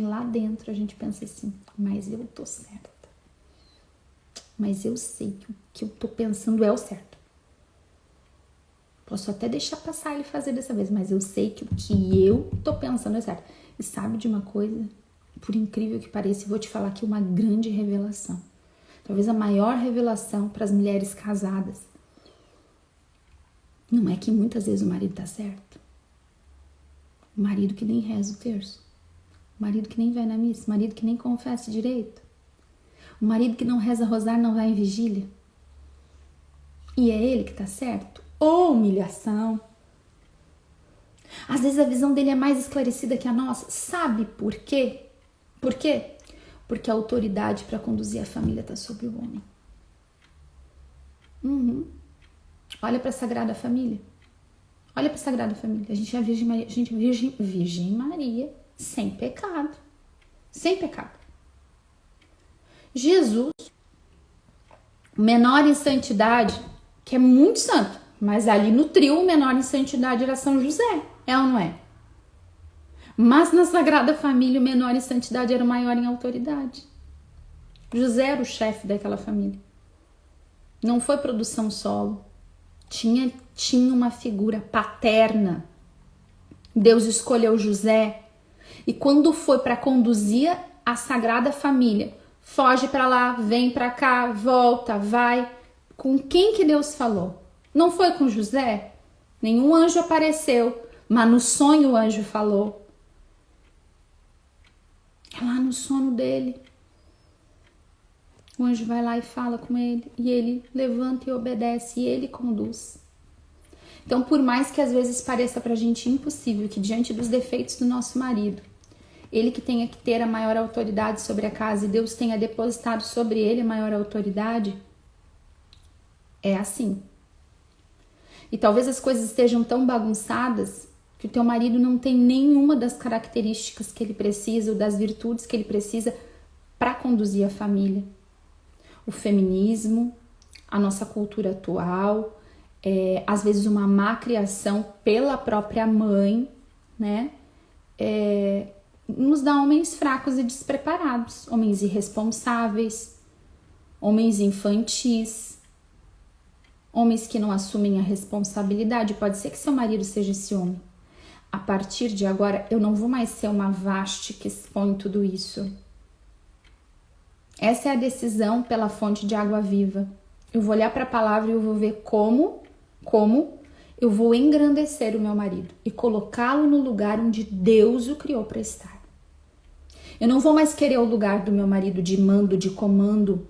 lá dentro, a gente pensa assim, mas eu tô certa. Mas eu sei que o que eu tô pensando é o certo. Posso até deixar passar ele fazer dessa vez, mas eu sei que o que eu tô pensando é certo. E sabe de uma coisa? Por incrível que pareça, eu vou te falar aqui uma grande revelação. Talvez a maior revelação para as mulheres casadas. Não é que muitas vezes o marido tá certo. O marido que nem reza o terço. O marido que nem vai na missa. O marido que nem confessa direito. O marido que não reza rosário não vai em vigília. E é ele que tá certo? Ou humilhação. Às vezes a visão dele é mais esclarecida que a nossa. Sabe por quê? Por quê? Porque a autoridade para conduzir a família está sobre o homem. Olha para a Sagrada Família. Olha para a Sagrada Família. A gente é a Virgem Maria. Virgem Maria sem pecado. Sem pecado. Jesus, o menor em santidade, que é muito santo, mas ali no trio o menor em santidade era São José. É ou não é? Mas na Sagrada Família, o menor em santidade era o maior em autoridade. José era o chefe daquela família. Não foi produção solo. Tinha uma figura paterna. Deus escolheu José. E quando foi para conduzir a Sagrada Família, foge para lá, vem para cá, volta, vai. Com quem que Deus falou? Não foi com José? Nenhum anjo apareceu, mas no sonho o anjo falou. É lá no sono dele. O anjo vai lá e fala com ele, e ele levanta e obedece, e ele conduz. Então, por mais que às vezes pareça pra gente impossível que diante dos defeitos do nosso marido, ele que tenha que ter a maior autoridade sobre a casa e Deus tenha depositado sobre ele a maior autoridade, é assim. E talvez as coisas estejam tão bagunçadas que o teu marido não tem nenhuma das características que ele precisa ou das virtudes que ele precisa para conduzir a família. O feminismo, a nossa cultura atual, às vezes uma má criação pela própria mãe, né? Nos dá homens fracos e despreparados, homens irresponsáveis, homens infantis, homens que não assumem a responsabilidade. Pode ser que seu marido seja esse homem. A partir de agora, eu não vou mais ser uma Vasti que expõe tudo isso. Essa é a decisão pela fonte de água viva. Eu vou olhar para a palavra e eu vou ver como eu vou engrandecer o meu marido e colocá-lo no lugar onde Deus o criou para estar. Eu não vou mais querer o lugar do meu marido de mando, de comando,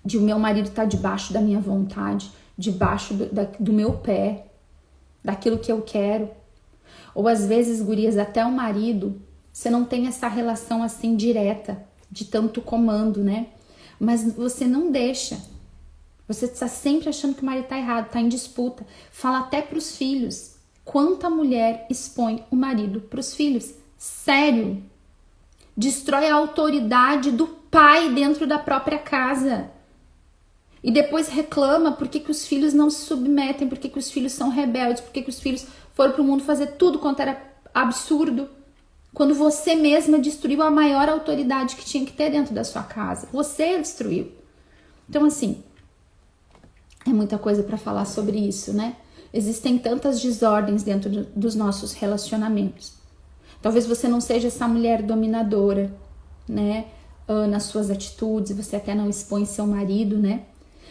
de o meu marido estar debaixo da minha vontade, debaixo do meu pé, daquilo que eu quero. Ou às vezes, gurias, até o marido, você não tem essa relação assim direta, de tanto comando, né? Mas você não deixa. Você está sempre achando que o marido está errado, está em disputa. Fala até para os filhos. Quanta mulher expõe o marido para os filhos? Sério. Destrói a autoridade do pai dentro da própria casa. E depois reclama por que os filhos não se submetem, por que os filhos são rebeldes, por que os filhos foram para o mundo fazer tudo quanto era absurdo. Quando você mesma destruiu a maior autoridade que tinha que ter dentro da sua casa. Você destruiu. Então, assim, é muita coisa para falar sobre isso, né? Existem tantas desordens dentro dos nossos relacionamentos. Talvez você não seja essa mulher dominadora, né? Nas suas atitudes, você até não expõe seu marido, né?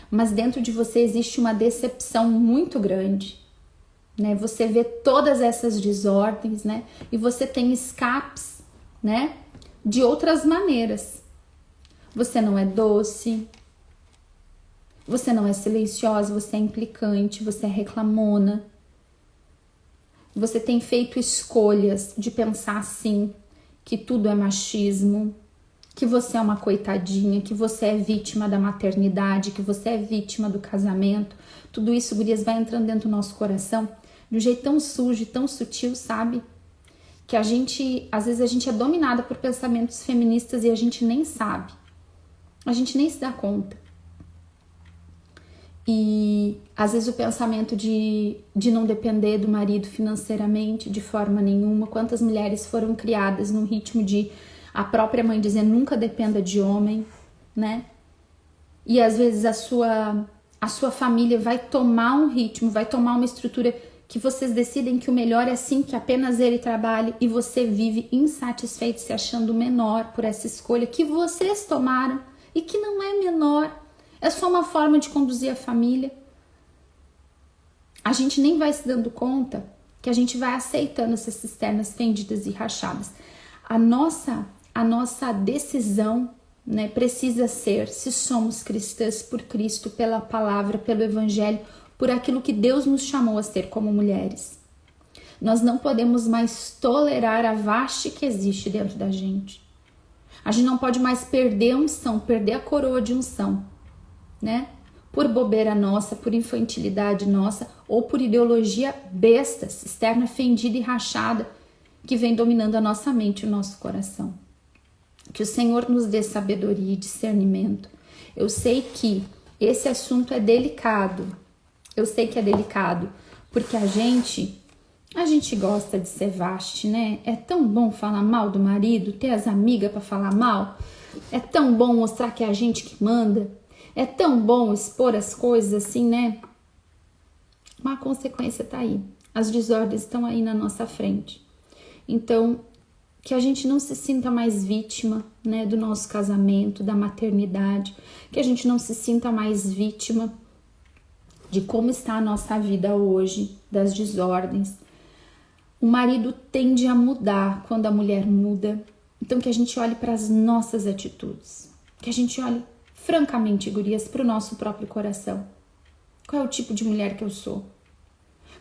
Mas dentro de você existe uma decepção muito grande, né? Você vê todas essas desordens, né? E você tem escapes, né? De outras maneiras. Você não é doce, você não é silenciosa, você é implicante, você é reclamona. Você tem feito escolhas de pensar assim, que tudo é machismo, que você é uma coitadinha, que você é vítima da maternidade, que você é vítima do casamento. Tudo isso, gurias, vai entrando dentro do nosso coração de um jeito tão sujo e tão sutil, sabe? Que às vezes a gente é dominada por pensamentos feministas e a gente nem sabe. A gente nem se dá conta. E às vezes o pensamento de não depender do marido financeiramente de forma nenhuma. Quantas mulheres foram criadas num ritmo de a própria mãe dizer nunca dependa de homem, né? E às vezes a sua família vai tomar um ritmo, vai tomar uma estrutura que vocês decidem que o melhor é assim, que apenas ele trabalhe, e você vive insatisfeito, se achando menor por essa escolha que vocês tomaram e que não é menor. É só uma forma de conduzir a família. A gente nem vai se dando conta que a gente vai aceitando essas cisternas fendidas e rachadas. A nossa decisão, né, precisa ser, se somos cristãs por Cristo, pela palavra, pelo evangelho, por aquilo que Deus nos chamou a ser como mulheres. Nós não podemos mais tolerar a Vasti que existe dentro da gente. A gente não pode mais perder a unção, perder a coroa de unção, né? Por bobeira nossa, por infantilidade nossa ou por ideologia besta, cisterna fendida e rachada que vem dominando a nossa mente e o nosso coração. Que o Senhor nos dê sabedoria e discernimento. Eu sei que esse assunto é delicado. Eu sei que é delicado, porque a gente gosta de ser Vasti, né? É tão bom falar mal do marido, ter as amigas para falar mal. É tão bom mostrar que é a gente que manda. É tão bom expor as coisas assim, né? Mas a consequência tá aí. As desordens estão aí na nossa frente. Então, que a gente não se sinta mais vítima, né, do nosso casamento, da maternidade. Que a gente não se sinta mais vítima de como está a nossa vida hoje, das desordens. O marido tende a mudar quando a mulher muda. Então, que a gente olhe para as nossas atitudes. Que a gente olhe francamente, gurias, para o nosso próprio coração. Qual é o tipo de mulher que eu sou?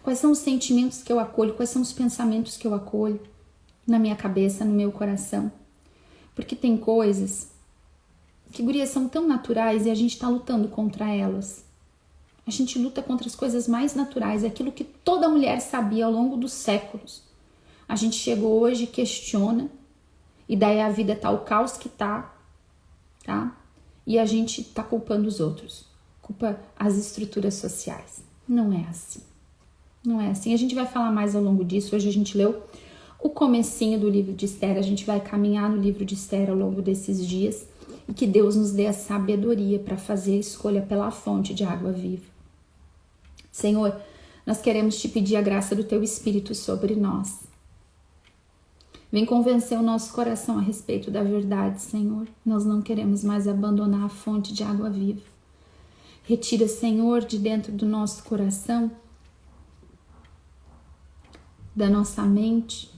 Quais são os sentimentos que eu acolho? Quais são os pensamentos que eu acolho na minha cabeça, no meu coração? Porque tem coisas que, gurias, são tão naturais e a gente está lutando contra elas. A gente luta contra as coisas mais naturais, aquilo que toda mulher sabia ao longo dos séculos. A gente chegou hoje e questiona, e daí a vida tá o caos que tá? E a gente tá culpando os outros, culpa as estruturas sociais. Não é assim. Não é assim. A gente vai falar mais ao longo disso. Hoje a gente leu o comecinho do livro de Esther, a gente vai caminhar no livro de Esther ao longo desses dias e que Deus nos dê a sabedoria para fazer a escolha pela fonte de água viva. Senhor, nós queremos te pedir a graça do teu Espírito sobre nós. Vem convencer o nosso coração a respeito da verdade, Senhor. Nós não queremos mais abandonar a fonte de água viva. Retira, Senhor, de dentro do nosso coração, da nossa mente,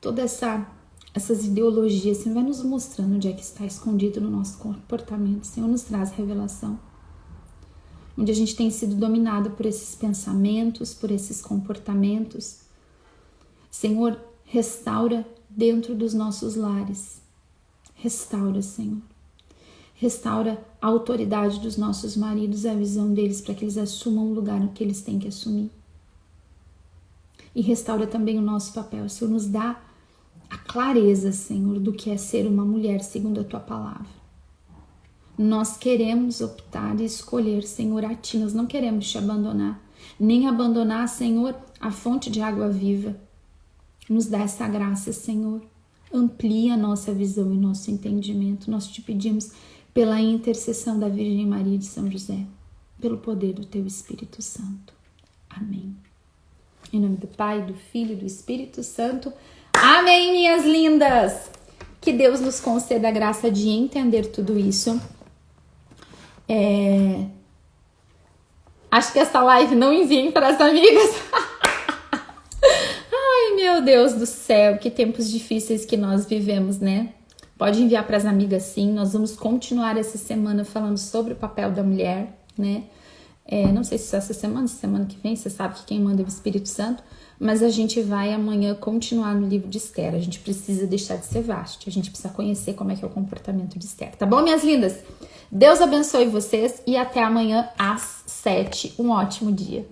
todas essas ideologias. Senhor, vai nos mostrando onde é que está escondido no nosso comportamento. Senhor, nos traz revelação. Onde a gente tem sido dominado por esses pensamentos, por esses comportamentos. Senhor, restaura dentro dos nossos lares. Restaura, Senhor. Restaura a autoridade dos nossos maridos, a visão deles, para que eles assumam o lugar que eles têm que assumir. E restaura também o nosso papel. Senhor, nos dá a clareza, Senhor, do que é ser uma mulher segundo a Tua palavra. Nós queremos optar e escolher, Senhor, a Ti. Nós não queremos Te abandonar. Nem abandonar, Senhor, a fonte de água viva. Nos dá essa graça, Senhor. Amplia a nossa visão e nosso entendimento. Nós te pedimos pela intercessão da Virgem Maria de São José, pelo poder do Teu Espírito Santo. Amém. Em nome do Pai, do Filho e do Espírito Santo. Amém, minhas lindas! Que Deus nos conceda a graça de entender tudo isso. Acho que essa live não enviem para as amigas. Ai, meu Deus do céu, que tempos difíceis que nós vivemos, né? Pode enviar para as amigas, sim. Nós vamos continuar essa semana falando sobre o papel da mulher, né? Não sei se só essa semana que vem, você sabe que quem manda é o Espírito Santo, mas a gente vai amanhã continuar no livro de Esther. A gente precisa deixar de ser vasto, a gente precisa conhecer como é que é o comportamento de Esther, tá bom, minhas lindas? Deus abençoe vocês e até amanhã às 7. Um ótimo dia.